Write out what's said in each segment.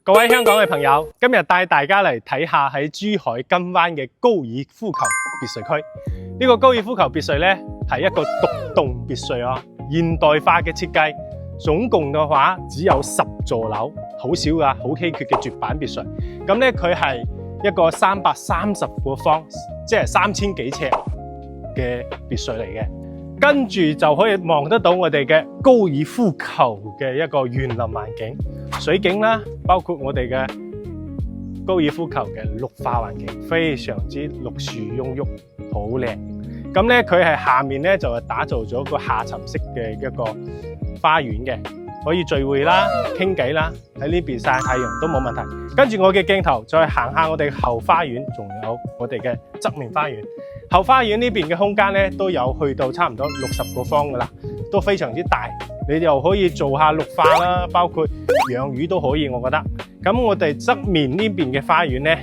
各位香港嘅朋友，今日帶大家嚟睇下喺珠海金灣嘅高爾夫球別墅區。呢個高爾夫球別墅咧係一個獨棟別墅啊，現代化嘅設計，總共嘅話只有10座樓，好少噶，好稀缺嘅絕版別墅。咁咧佢係一個330個方，即係3000幾尺嘅別墅嚟嘅。跟住就可以望得到我哋嘅高爾夫球嘅一個園林環境、水景啦，包括我哋嘅高爾夫球嘅綠化環境，非常之綠樹擁鬱，好靚。咁咧佢係下面咧就係打造咗個下沉式嘅一個花園嘅，可以聚會啦、傾偈啦，喺呢邊曬太陽都冇問題。跟住我嘅鏡頭再行下我哋後花園，仲有我哋嘅側面花園。後花園呢邊嘅空間咧都有去到差唔多60個方噶啦，都非常之大。你又可以做下綠化啦，包括養魚都可以，我覺得。咁我哋側面呢邊嘅花園咧，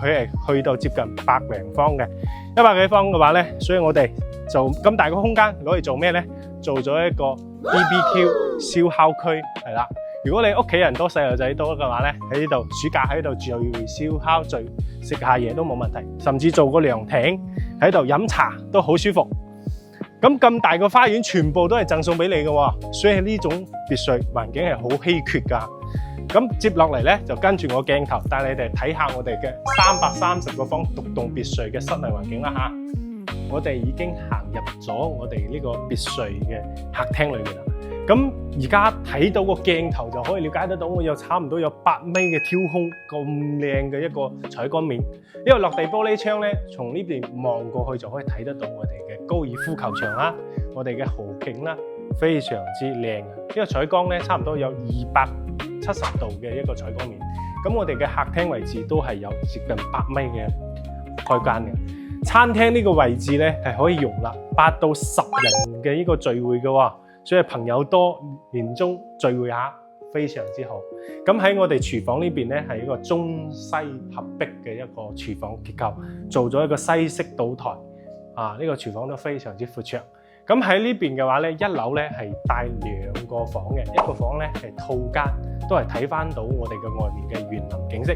佢係去到接近100零方嘅，100幾方嘅話咧，所以我哋就咁大個空間攞嚟做咩咧？做咗一個 BBQ 燒烤區係啦。如果你屋企人多、細路仔多嘅話咧，喺呢度暑假喺度聚會燒烤聚食下嘢都冇問題，甚至做個涼亭喺度飲茶都好舒服。咁大個花園全部都係贈送俾你嘅喎，所以呢種別墅環境係好稀缺㗎。咁接落嚟咧就跟住我鏡頭帶你哋睇下我哋嘅330個方獨棟別墅嘅室內環境啦嚇。我哋已經行入咗我哋呢個別墅嘅客廳裏面啦。咁而家睇到個鏡頭就可以了解得到，我有差唔多有8米嘅挑空咁靚嘅一個採光面。呢個落地玻璃窗咧，從呢邊望過去就可以睇得到我哋嘅高爾夫球場啦，我哋嘅河景啦，非常之靚。呢個採光咧，差唔多有270度嘅一個採光面。咁我哋嘅客廳位置都係有接近8米嘅開間嘅。餐廳呢個位置咧係可以容納8到10人嘅呢個聚會嘅喎。所以朋友多，年中聚會下非常之好。咁喺我哋廚房呢邊咧，係一個中西合璧嘅一個廚房結構，做咗一個西式島台。呢個廚房都非常之闊綽。咁喺呢邊嘅話咧，一樓咧係帶2個房嘅，一個房咧係套間，都係睇翻到我哋嘅外面嘅園林景色。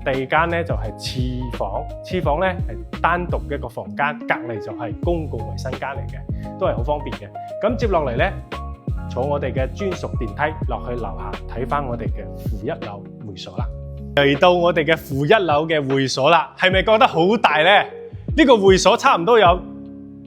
第二間咧就係廁房，廁房咧係單獨嘅一個房間，隔離就係公共衛生間嚟嘅，都係好方便嘅。咁接落嚟咧，坐我哋嘅專屬電梯落去樓下睇翻我哋嘅負1樓會所啦。嚟到我哋嘅負1樓嘅會所啦，係咪覺得好大咧？呢個會所差唔多有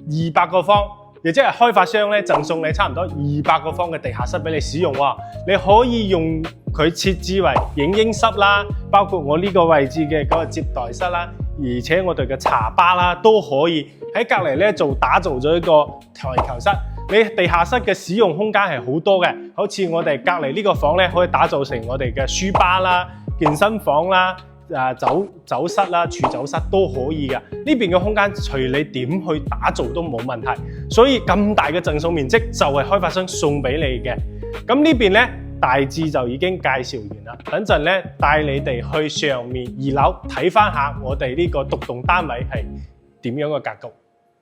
200個方。亦即係開發商咧贈送你差唔多200個方嘅地下室俾你使用喎，你可以用佢設置為影音室啦，包括我呢個位置嘅嗰個接待室啦，而且我哋嘅茶吧啦都可以喺隔離咧打造咗一個台球室。你地下室嘅使用空間係好多嘅，好似我哋隔離呢個房咧可以打造成我哋嘅書吧啦、健身房啦。酒室啦、儲酒室都可以嘅，呢邊嘅空間隨你點去打造都冇問題，所以咁大嘅贈送面積就係開發商送俾你嘅。咁呢邊咧大致就已經介紹完啦，等陣咧帶你哋去上面2樓睇翻下我哋呢個獨棟單位係點樣嘅格局。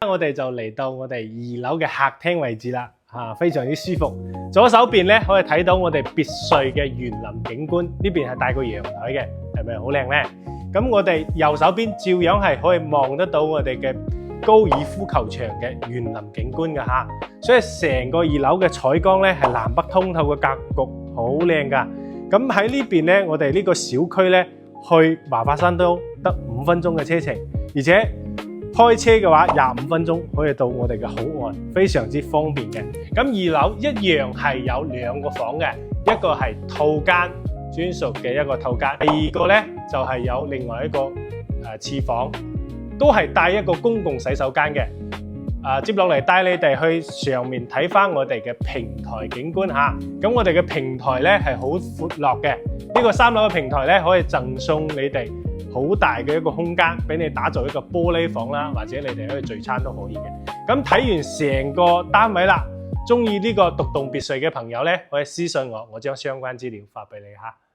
我哋就嚟到我哋2樓嘅客廳位置啦。非常之舒服。左手邊咧可以睇到我哋別墅嘅園林景觀，呢邊係帶個陽台嘅，係咪好靚咧？咁我哋右手邊照樣係可以望得到我哋嘅高爾夫球場嘅園林景觀㗎嚇。所以成個2樓嘅採光咧係南北通透嘅格局，好靚㗎。咁喺呢邊咧，我哋呢個小區咧去華發山都得5分鐘嘅車程，而且開車嘅話25分鐘可以到我哋嘅口岸，非常之方便嘅。咁2樓一樣係有2個房嘅，一個係套間專屬嘅一個套間，第二個咧就係有另外一個廁房，都係帶一個公共洗手間嘅。接落嚟帶你哋去上面睇翻我哋嘅平台景觀嚇。咁我哋嘅平台咧係好闊落嘅，呢個3樓嘅平台咧可以贈送你哋好大嘅一個空間俾你打造一個玻璃房啦，或者你哋可以聚餐都可以嘅。咁睇完成個單位啦，中意呢個獨棟別墅嘅朋友咧，可以私信我，我將相關資料發俾你嚇。